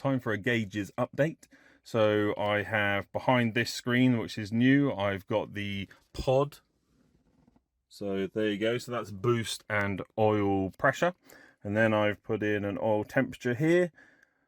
time for a gauges update. So I have behind this screen, which is new, I've got the pod. So there you go. So that's boost and oil pressure. And then I've put in an oil temperature here.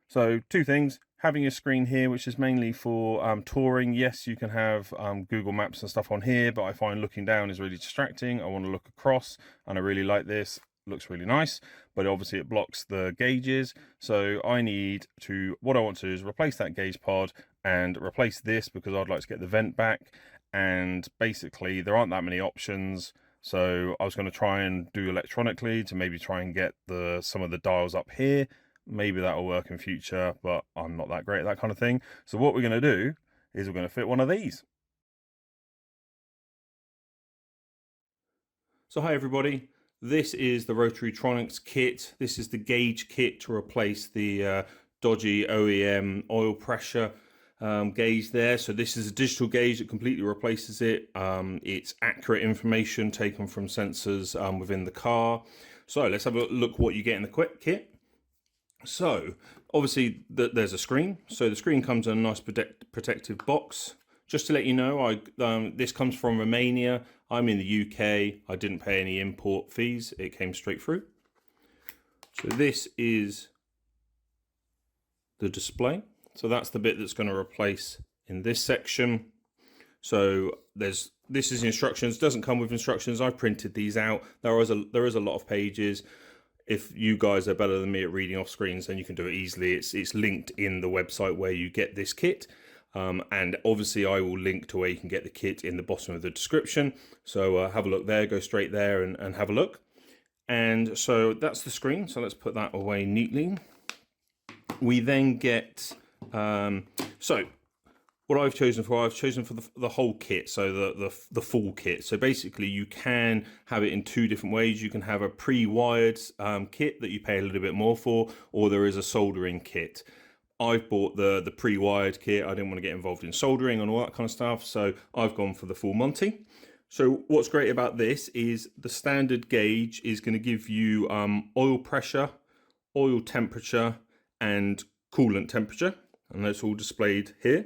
So two things, having a screen here, which is mainly for touring. Yes, you can have Google Maps and stuff on here, but I find looking down is really distracting. I want to look across, and I really like this. It looks really nice, but obviously it blocks the gauges. So I need to, what I want to do is replace that gauge pod and replace this because I'd like to get the vent back. And basically there aren't that many options. So I was going to try and do electronically to maybe try and get some of the dials up here. Maybe that'll work in future, but I'm not that great at that kind of thing. So what we're going to do is we're going to fit one of these. So hi everybody, this is the Rotarytronics kit. This is the gauge kit to replace the dodgy OEM oil pressure gauge there. So this is a digital gauge that completely replaces it. It's accurate information taken from sensors within the car. So let's have a look what you get in the kit. So obviously there's a screen. So the screen comes in a nice protective box. Just to let you know, this comes from Romania. I'm in the UK. I didn't pay any import fees. It came straight through. So this is the display. So that's the bit that's going to replace in this section. So this is instructions. Doesn't come with instructions. I've printed these out. There is a lot of pages. If you guys are better than me at reading off screens, then you can do it easily. It's linked in the website where you get this kit. And obviously I will link to where you can get the kit in the bottom of the description. So have a look there, go straight there and have a look. And so that's the screen. So let's put that away neatly. We then get, so what I've chosen for the whole kit, so the full kit. So basically you can have it in two different ways. You can have a pre-wired kit that you pay a little bit more for, or there is a soldering kit. I've bought the pre-wired kit. I didn't want to get involved in soldering and all that kind of stuff, so I've gone for the full Monty. So what's great about this is the standard gauge is going to give you oil pressure, oil temperature, and coolant temperature, and that's all displayed here.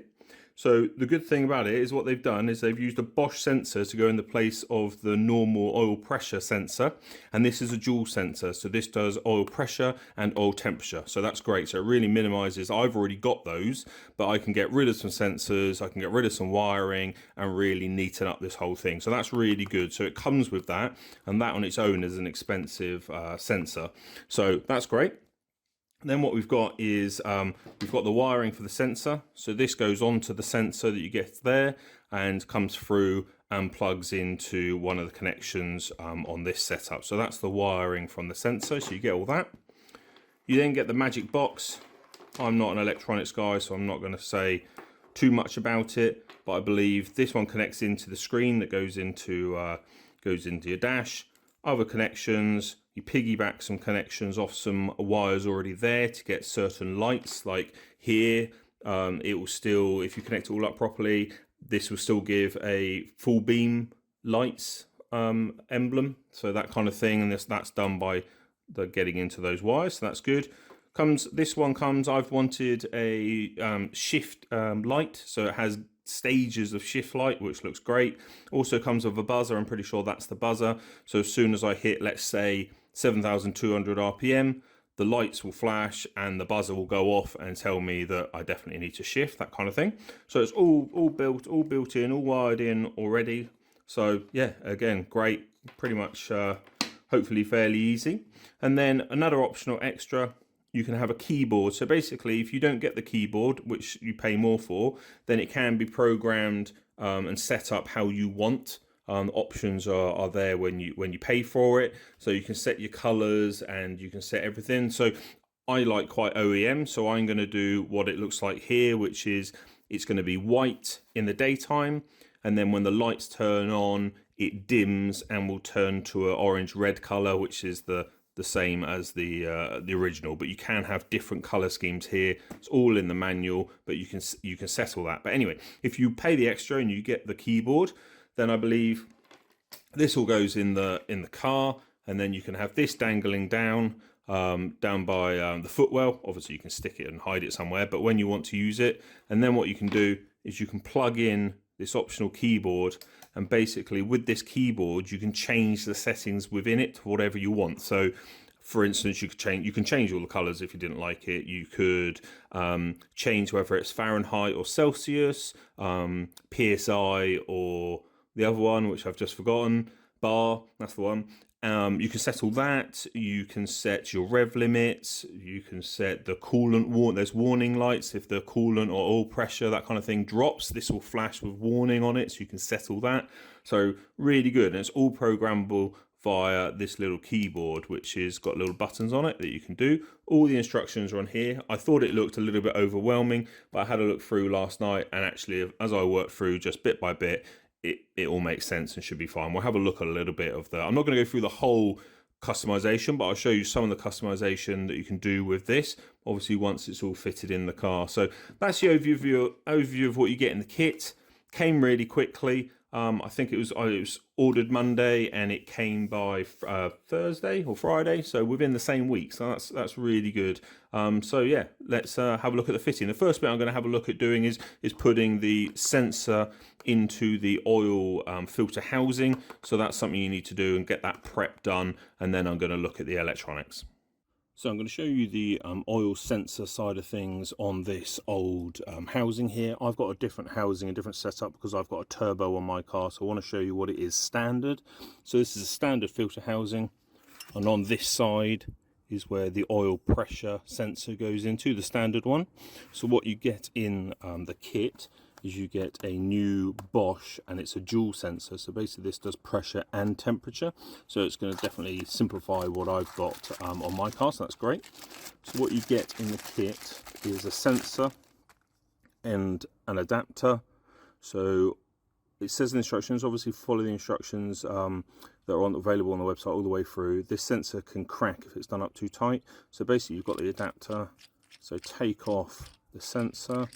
So the good thing about it is what they've done is they've used a Bosch sensor to go in the place of the normal oil pressure sensor. And this is a dual sensor. So this does oil pressure and oil temperature. So that's great. So it really minimizes, I've already got those, but I can get rid of some sensors, I can get rid of some wiring and really neaten up this whole thing. So that's really good. So it comes with that, and that on its own is an expensive sensor. So that's great. Then what we've got is we've got the wiring for the sensor. So this goes onto the sensor that you get there and comes through and plugs into one of the connections on this setup. So that's the wiring from the sensor. So you get all that. You then get the magic box. I'm not an electronics guy, so I'm not going to say too much about it, but I believe this one connects into the screen that goes into your dash. Other connections, you piggyback some connections off some wires already there to get certain lights, like here. It will still, if you connect it all up properly, this will still give a full beam lights emblem, so that kind of thing, and that's done by the getting into those wires, so that's good. This one comes, I've wanted a shift light, so it has stages of shift light, which looks great. Also comes with a buzzer. I'm pretty sure that's the buzzer. So as soon as I hit, let's say 7,200 RPM, the lights will flash and the buzzer will go off and tell me that I definitely need to shift, that kind of thing. So it's all built in, all wired in already. So yeah, again, great, pretty much hopefully fairly easy. And then another optional extra, you can have a keyboard. So basically, if you don't get the keyboard, which you pay more for, then it can be programmed and set up how you want. Options are there when you pay for it. So you can set your colors and you can set everything. So I like quite OEM, so I'm going to do what it looks like here, which is it's going to be white in the daytime, and then when the lights turn on, it dims and will turn to an orange-red color, which is the same as the original. But you can have different color schemes here. It's all in the manual, but you can settle that. But anyway, if you pay the extra and you get the keyboard, then I believe this all goes in the car, and then you can have this dangling down. down by the footwell. Obviously you can stick it and hide it somewhere, but when you want to use it, and then what you can do is you can plug in this optional keyboard, and basically with this keyboard you can change the settings within it to whatever you want. So for instance, you can change all the colors if you didn't like it. You could change whether it's Fahrenheit or Celsius, PSI, or the other one which I've just forgotten, bar, that's the one. You can set all that. You can set your rev limits. You can set the coolant there's warning lights if the coolant or oil pressure, that kind of thing, drops. This will flash with warning on it, so you can set all that. So really good, and it's all programmable via this little keyboard, which has got little buttons on it that you can do. All the instructions are on here. I thought it looked a little bit overwhelming, but I had a look through last night, and actually as I worked through just bit by bit, it all makes sense and should be fine. We'll have a look at a little bit of the, I'm not going to go through the whole customization, but I'll show you some of the customization that you can do with this, obviously once it's all fitted in the car. So that's the overview of what you get in the kit. Came really quickly. I think it was ordered Monday and it came by Thursday or Friday, so within the same week. So that's really good. So yeah, let's have a look at the fitting. The first bit I'm going to have a look at doing is putting the sensor into the oil filter housing. So that's something you need to do and get that prep done, and then I'm going to look at the electronics. So I'm going to show you the oil sensor side of things on this old housing here. I've got a different housing, a different setup, because I've got a turbo on my car. So I want to show you what it is standard. So this is a standard filter housing. And on this side is where the oil pressure sensor goes into, the standard one. So what you get in the kit is you get a new Bosch, and it's a dual sensor. So basically this does pressure and temperature, so it's going to definitely simplify what I've got on my car, so that's great. So what you get in the kit is a sensor and an adapter. So it says in the instructions, obviously follow the instructions that are available on the website all the way through. This sensor can crack if it's done up too tight, so basically you've got the adapter. So take off the sensor.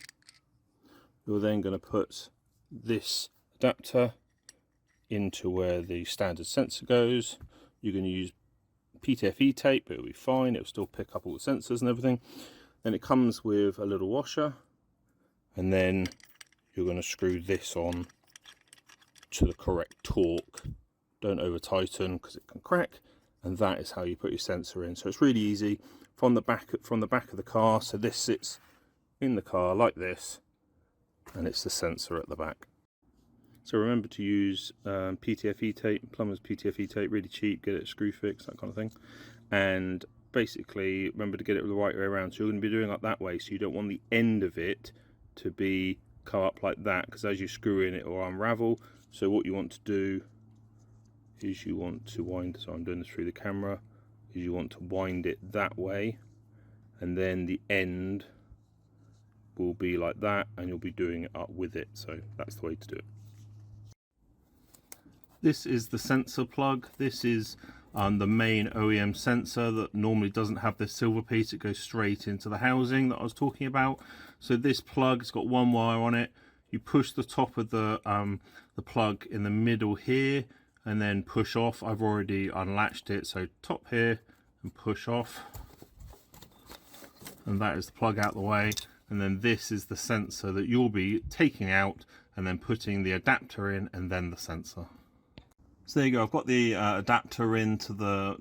You're then going to put this adapter into where the standard sensor goes. You're going to use PTFE tape, but it'll be fine. It'll still pick up all the sensors and everything. Then it comes with a little washer, and then you're going to screw this on to the correct torque. Don't over tighten because it can crack, and that is how you put your sensor in. So it's really easy from the back of the car. So this sits in the car like this, and it's the sensor at the back. So remember to use PTFE tape, plumber's PTFE tape, really cheap, get it screw fix, that kind of thing. And basically remember to get it the right way around. So you're going to be doing it that way, so you don't want the end of it to be come up like that, because as you screw in it will unravel. So what you want to do is you want to wind, so I'm doing this through the camera, is you want to wind it that way, and then the end will be like that, and you'll be doing it up with it. So that's the way to do it. This is the sensor plug. This is the main OEM sensor that normally doesn't have this silver piece. It goes straight into the housing that I was talking about. So this plug, it's got one wire on it. You push the top of the plug in the middle here, and then push off. I've already unlatched it, so top here and push off, and that is the plug out the way. And then this is the sensor that you'll be taking out and then putting the adapter in, and then the sensor. So there you go, I've got the adapter into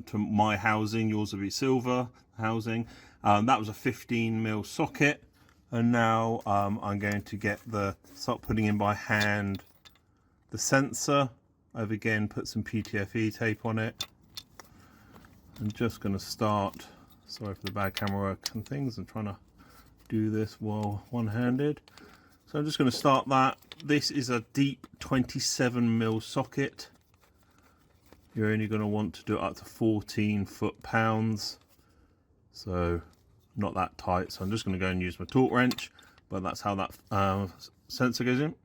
to my housing. Yours will be silver housing. That was a 15mm socket, and now I'm going to start putting in by hand the sensor. I've again put some PTFE tape on it. I'm just going to start, sorry for the bad camera work and things, I'm trying to do this while one-handed. So I'm just going to start that. This is a deep 27mm socket. You're only going to want to do it up to 14 foot-pounds, so not that tight. So I'm just going to go and use my torque wrench, but that's how that sensor goes in.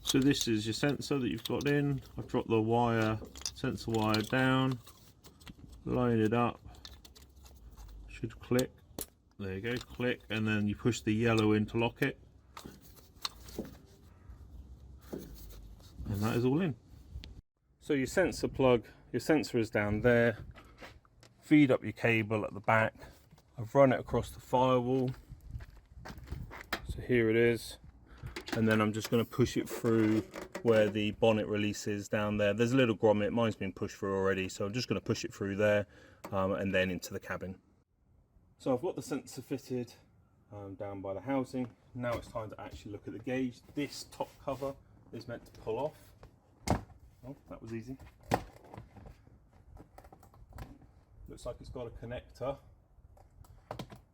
So this is your sensor that you've got in. I've dropped the sensor wire down, line it up, should click. There you go, click, and then you push the yellow in to lock it, and that is all in. So your sensor plug, your sensor is down there, feed up your cable at the back. I've run it across the firewall. So here it is. And then I'm just going to push it through where the bonnet release is down there. There's a little grommet, mine's been pushed through already, so I'm just going to push it through there and then into the cabin. So I've got the sensor fitted down by the housing. Now it's time to actually look at the gauge. This top cover is meant to pull off. Oh, that was easy. Looks like it's got a connector.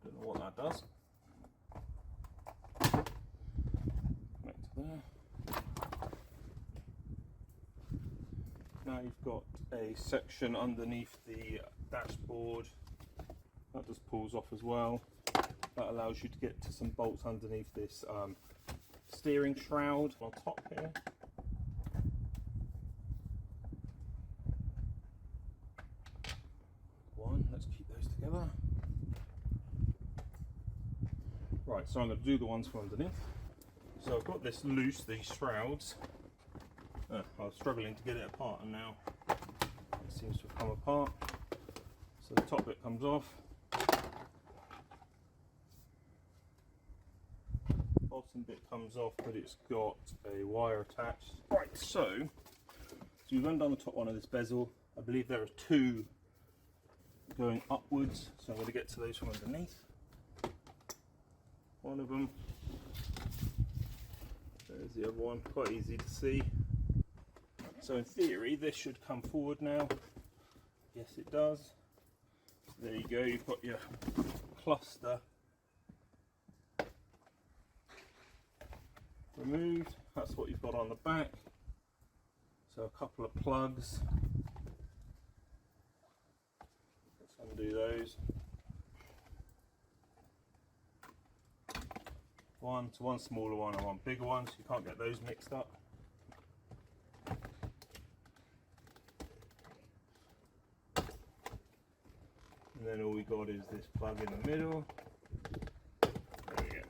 Don't know what that does. There. Now you've got a section underneath the dashboard that just pulls off as well. That allows you to get to some bolts underneath this steering shroud on top here. Let's keep those together. Right, so I'm going to do the ones from underneath. So I've got this loose, these shrouds. I was struggling to get it apart, and now it seems to have come apart. So the top bit comes off. Bottom bit comes off, but it's got a wire attached. Right, so you've undone the top one of this bezel. I believe there are two going upwards, so I'm going to get to those from underneath. One of them. There's the other one, quite easy to see. So in theory this should come forward now. Yes it does. There you go, you've got your cluster removed. That's what you've got on the back. So a couple of plugs. Let's undo those. One smaller one and one bigger one, so you can't get those mixed up. And then all we got is this plug in the middle. There we go.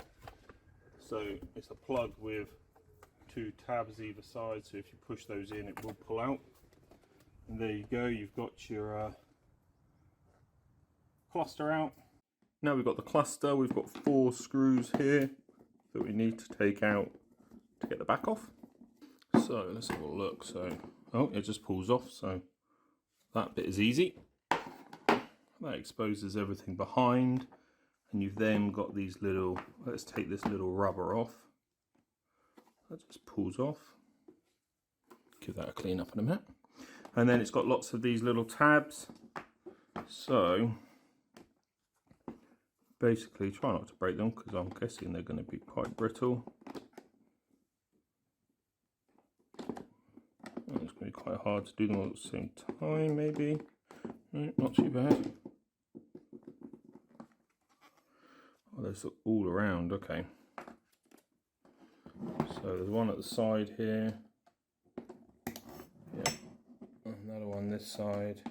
So it's a plug with two tabs either side, so if you push those in it will pull out. And there you go, you've got your cluster out. Now we've got the cluster, we've got 4 screws here that we need to take out to get the back off. So let's have a look. So, oh, it just pulls off, so that bit is easy. That exposes everything behind, and you've then got these little, let's take this little rubber off. That just pulls off. Give that a clean up in a minute. And then it's got lots of these little tabs. So basically try not to break them, because I'm guessing they're going to be quite brittle. And it's going to be quite hard to do them all at the same time, maybe. No, not too bad. Oh, those are all around, okay. So there's one at the side here. Yeah. Another one this side.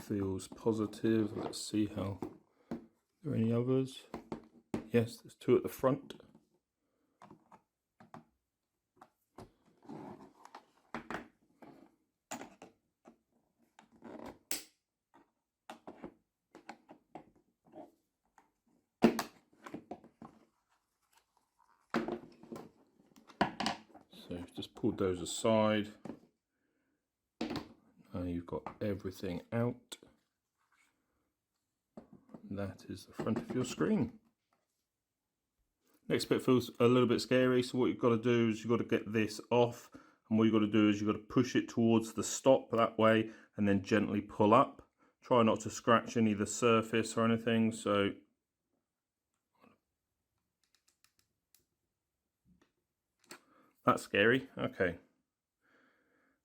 Feels positive. Let's see how. Are there any others? Yes, there's 2 at the front. So you've just pulled those aside. Now you've got everything out. That is the front of your screen. Next bit feels a little bit scary, so what you've got to do is you've got to get this off, and what you've got to do is you've got to push it towards the stop that way and then gently pull up. Try not to scratch any of the surface or anything. So that's scary. Okay.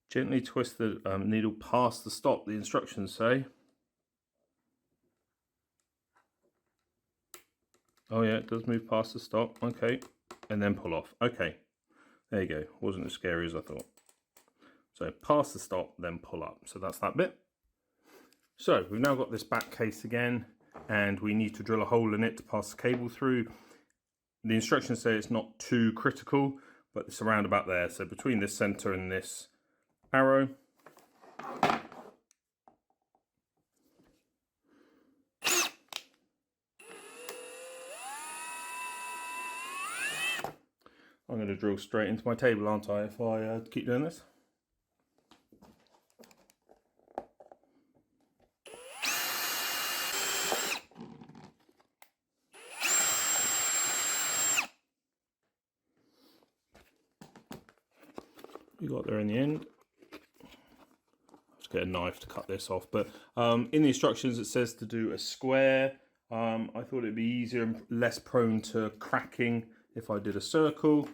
Gently twist the needle past the stop, the instructions say. Oh yeah, it does move past the stop. Okay. And then pull off. Okay. There you go. Wasn't as scary as I thought. So past the stop, then pull up. So that's that bit. So we've now got this back case again, and we need to drill a hole in it to pass the cable through. The instructions say it's not too critical, but it's around about there. So between this center and this arrow, I'm going to drill straight into my table, aren't I, if I keep doing this? We got there in the end. Let's get a knife to cut this off. But in the instructions it says to do a square. I thought it'd be easier and less prone to cracking if I did a circle.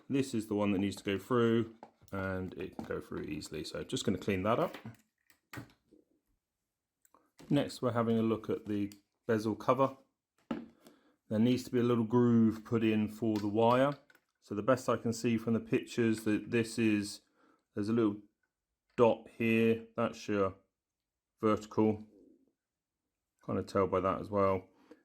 This is the one that needs to go through, and it can go through easily. So just going to clean that up. Next we're having a look at the bezel cover. There needs to be a little groove put in for the wire. So the best I can see from the pictures that there's a little dot here, that's your vertical. Kind of tell by that as well.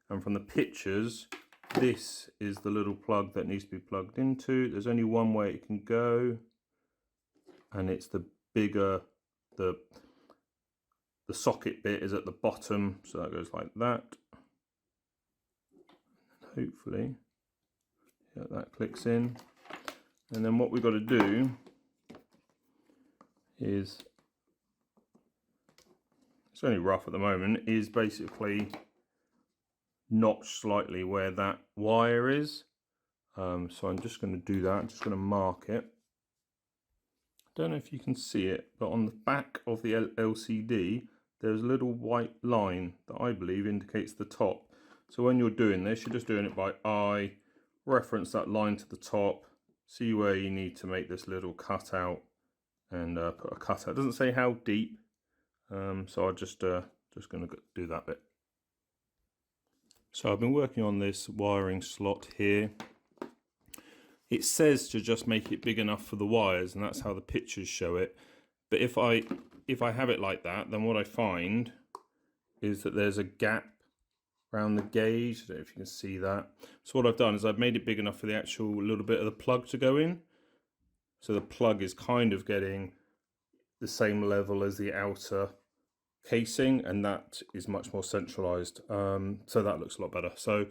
And from the pictures, this is the little plug that needs to be plugged into. There's only one way it can go, and it's the bigger, the socket bit is at the bottom, so that goes like that. Hopefully, yeah, that clicks in. And then what we've got to do is, it's only rough at the moment, is basically notch slightly where that wire is. So I'm just going to do that. I'm just going to mark it. Don't know if you can see it, but on the back of the LCD there's a little white line that I believe indicates the top. So when you're doing this, you're just doing it by eye, reference that line to the top, see where you need to make this little cutout, and put a cutout. It doesn't say how deep, so I'm just going to do that bit. So I've been working on this wiring slot here. It says to just make it big enough for the wires, and that's how the pictures show it. But if I have it like that, then what I find is that there's a gap around the gauge. I don't know if you can see that. So what I've done is I've made it big enough for the actual little bit of the plug to go in. So the plug is kind of getting the same level as the outer casing, and that is much more centralized. So that looks a lot better. So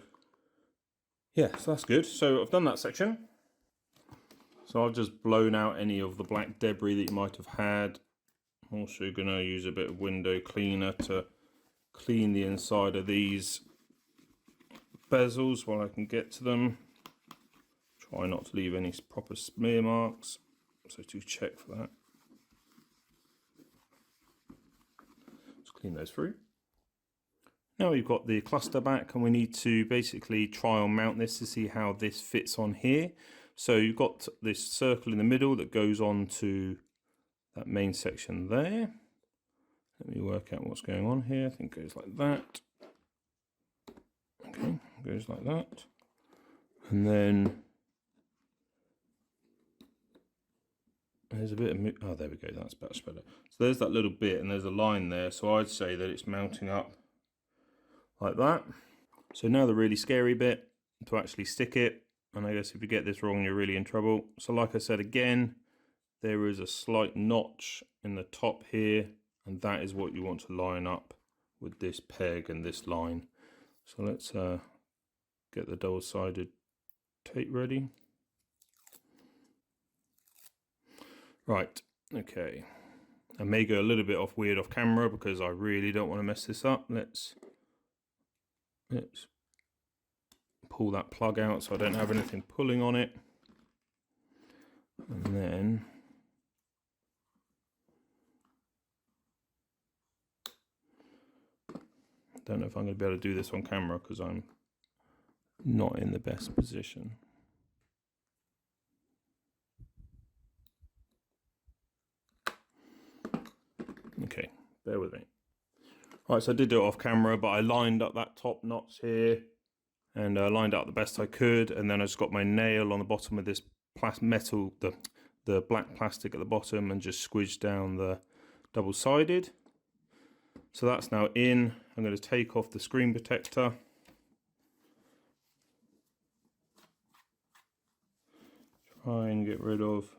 yeah, so that's good. So I've done that section. So I've just blown out any of the black debris that you might have had. I'm also going to use a bit of window cleaner to clean the inside of these bezels while I can get to them. Try not to leave any proper smear marks, so do check for that. Let's clean those through. Now we've got the cluster back, and we need to basically trial mount this to see how this fits on here. So you've got this circle in the middle that goes on to that main section there. Let me work out what's going on here. I think it goes like that. Okay, goes like that. And then there's a bit of, oh, there we go, that's much better. So there's that little bit, and there's a line there. So I'd say that it's mounting up like that. So now the really scary bit, to actually stick it. And I guess if you get this wrong, you're really in trouble. So like I said, again, there is a slight notch in the top here, and that is what you want to line up with this peg and this line. So let's get the double-sided tape ready. Right, okay. I may go a little bit weird off camera because I really don't want to mess this up. Let's pull that plug out so I don't have anything pulling on it. And then I don't know if I'm going to be able to do this on camera because I'm not in the best position. Okay, bear with me. Right, so I did do it off camera, but I lined up that top notch here and lined out the best I could, and then I just got my nail on the bottom of this metal, the black plastic at the bottom, and just squidged down the double-sided. So that's now in. I'm going to take off the screen protector. Try and get rid of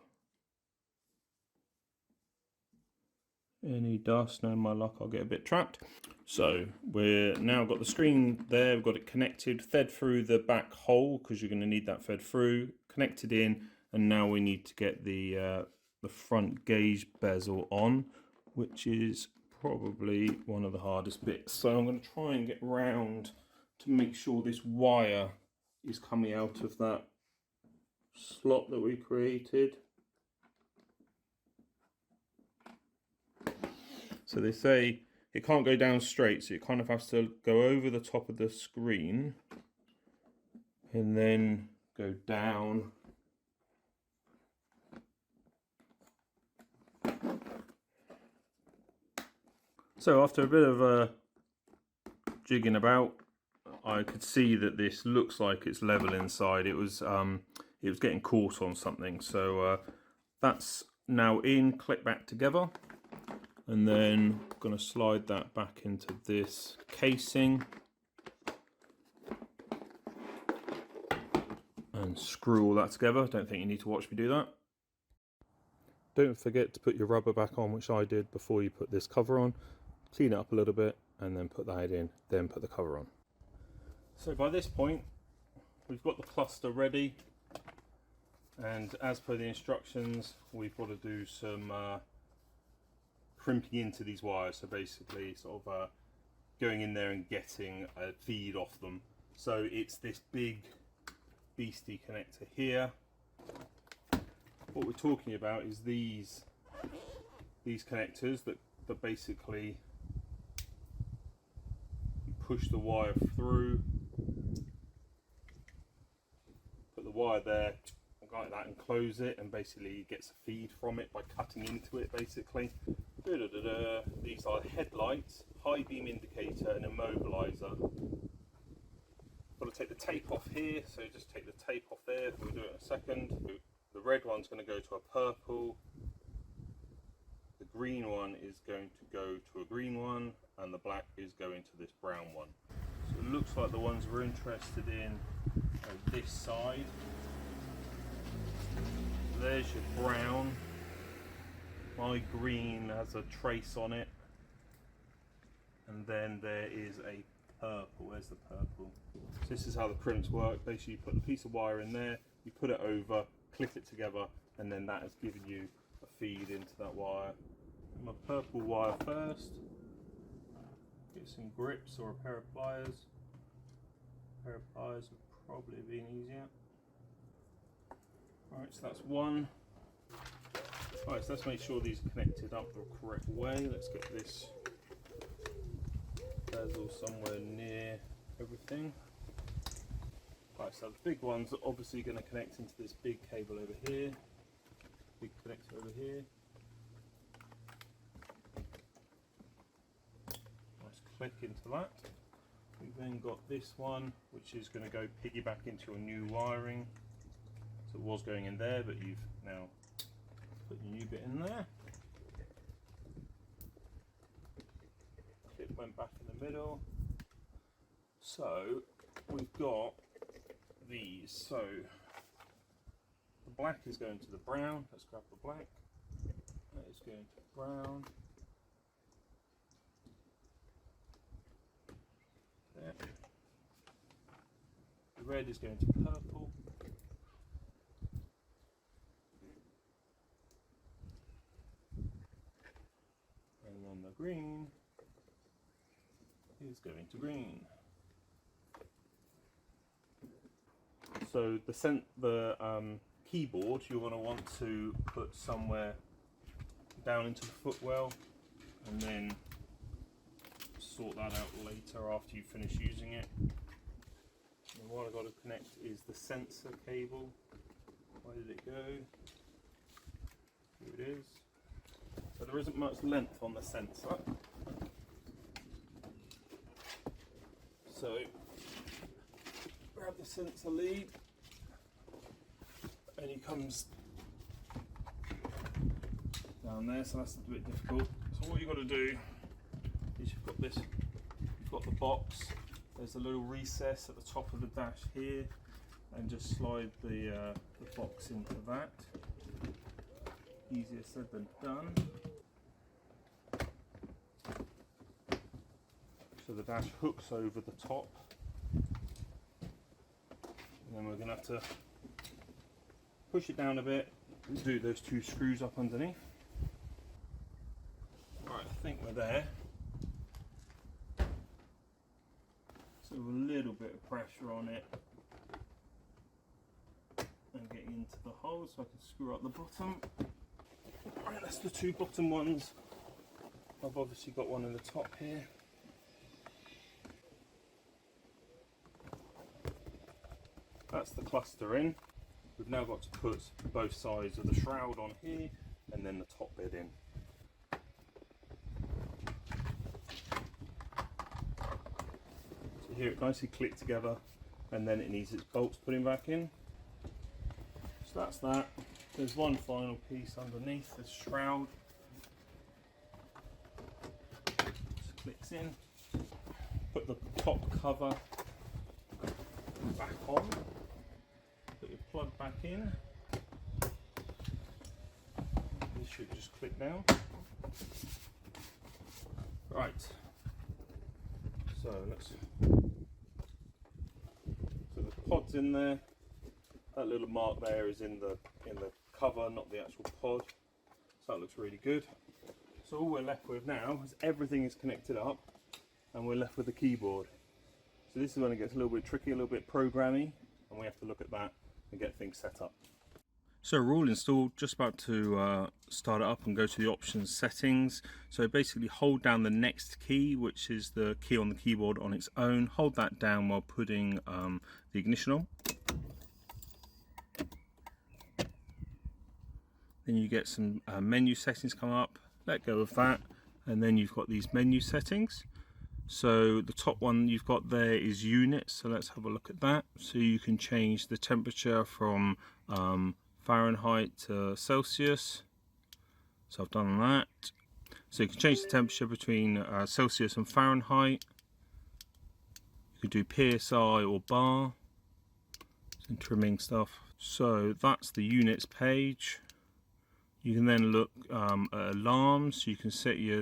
any dust. No, my luck, I'll get a bit trapped. So we're now got the screen there, we've got it connected, fed through the back hole because you're going to need that fed through, connected in, and now we need to get the front gauge bezel on, which is probably one of the hardest bits. So I'm going to try and get round to make sure this wire is coming out of that slot that we created. So they say it can't go down straight, so it kind of has to go over the top of the screen and then go down. So after a bit of jigging about, I could see that this looks like it's level inside. It was getting caught on something. So that's now in. Click back together, and then I'm going to slide that back into this casing and screw all that together. Don't think you need to watch me do that. Don't forget to put your rubber back on, which I did before you put this cover on. Clean it up a little bit and then put that in, then put the cover on. So by this point we've got the cluster ready, and as per the instructions we've got to do some crimping into these wires, so basically sort of going in there and getting a feed off them. So it's this big beastie connector here. What we're talking about is these connectors that basically push the wire through, put the wire there like that and close it, and basically it gets a feed from it by cutting into it basically. These are headlights, high beam indicator and immobilizer. Got to take the tape off here, so just take the tape off there, we'll do it in a second. The red one's going to go to a purple, the green one is going to go to a green one, and the black is going to this brown one. So it looks like the ones we're interested in are this side. There's your brown. My green has a trace on it. And then there is a purple. Where's the purple? So this is how the crimps work. Basically you put a piece of wire in there, you put it over, click it together, and then that has given you a feed into that wire. My purple wire first. Get some grips or a pair of pliers. A pair of pliers would probably have been easier. Alright, so that's one. Alright, so let's make sure these are connected up the correct way. Let's get this bezel somewhere near everything. Right, so the big ones are obviously going to connect into this big cable over here. Big connector over here. Nice click into that. We've then got this one, which is going to go piggyback into your new wiring. So it was going in there, but you've now put your new bit in there. Clip went back in the middle. So we've got these. So the black is going to the brown. Let's grab the black. That is going to brown. There. The red is going to purple. And then the green is going to green. So the keyboard you're going to want to put somewhere down into the footwell, and then sort that out later after you finish using it. And what I've got to connect is the sensor cable. Where did it go? Here it is. So there isn't much length on the sensor. So grab the sensor lead, and he comes down there, so that's a bit difficult. So what you've got to do is you've got the box, there's a little recess at the top of the dash here, and just slide the box into that. Easier said than done. So the dash hooks over the top, and then we're going to have to push it down a bit and do those 2 screws up underneath. Alright, I think we're there. So a little bit of pressure on it and getting into the hole so I can screw up the bottom. Alright, that's the 2 bottom ones. I've obviously got one in the top here. That's the cluster in. We've now got to put both sides of the shroud on here and then the top bit in. So here it nicely clicked together, and then it needs its bolts putting back in. So that's that. There's one final piece underneath this shroud. Just clicks in. Put the top cover back on. Put your plug back in. This should just click down. Right. So the pod's in there. That little mark there is in the cover, not the actual pod. So that looks really good. So all we're left with now is everything is connected up, and we're left with the keyboard. So this is when it gets a little bit tricky, a little bit programmy, and we have to look at that and get things set up. So we're all installed, just about to start it up and go to the options settings. So basically hold down the next key, which is the key on the keyboard on its own. Hold that down while putting the ignition on. Then you get some menu settings come up. Let go of that, and then you've got these menu settings. So the top one you've got there is units, so let's have a look at that. So you can change the temperature from Fahrenheit to Celsius. So I've done that. So you can change the temperature between Celsius and Fahrenheit. You can do PSI or bar. Some trimming stuff. So that's the units page. You can then look at alarms. So you can set your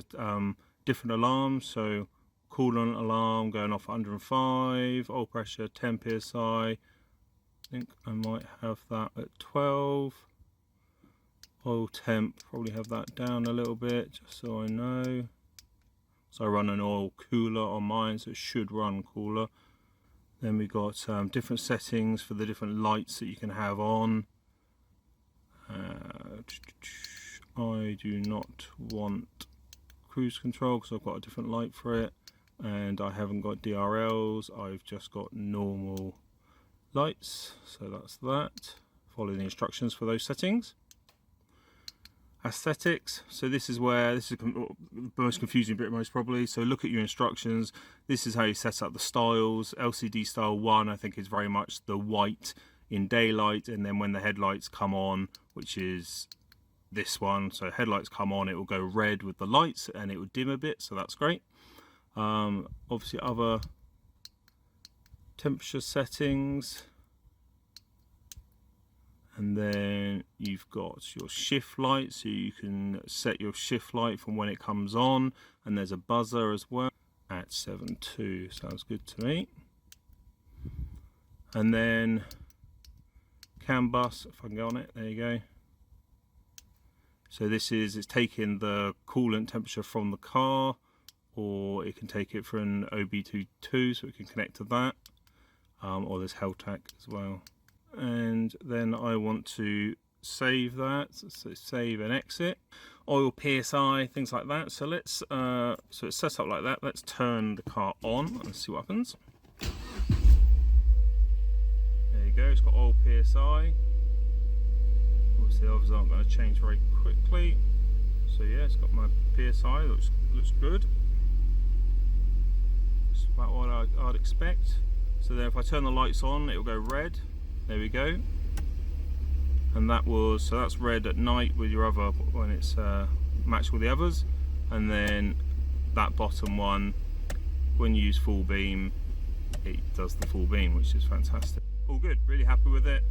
different alarms. So coolant alarm going off 105, oil pressure 10 psi. I think I might have that at 12. Oil temp, probably have that down a little bit just so I know. So I run an oil cooler on mine, so it should run cooler. Then we got different settings for the different lights that you can have on. I do not want cruise control because I've got a different light for it, and I haven't got DRLs, I've just got normal lights, so that's that. Follow the instructions for those settings. Aesthetics, so this is the most confusing bit most probably. So look at your instructions. This is how you set up the styles. LCD style 1 I think is very much the white in daylight, and then when the headlights come on, which is this one, so headlights come on, it will go red with the lights and it will dim a bit, so that's great. Obviously other temperature settings, and then you've got your shift light, so you can set your shift light from when it comes on, and there's a buzzer as well at 7.2, sounds good to me. And then CAN bus, if I can go on it, there you go. So it's taking the coolant temperature from the car, or it can take it from an OB22, so it can connect to that, or there's Heltac as well. And then I want to save that, so save and exit. Oil PSI, things like that. So let's, so it's set up like that. Let's turn the car on and see what happens. There you go, it's got oil PSI. Obviously the others aren't going to change very quickly. So yeah, it's got my PSI, looks good. It's about what I'd expect. So then if I turn the lights on, it'll go red. There we go. And that's red at night with your other, when it's matched with the others. And then that bottom one, when you use full beam, it does the full beam, which is fantastic. All good, really happy with it.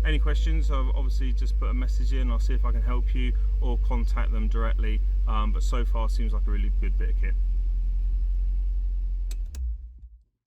Any questions, obviously just put a message in, I'll see if I can help you, or contact them directly. But so far seems like a really good bit of kit.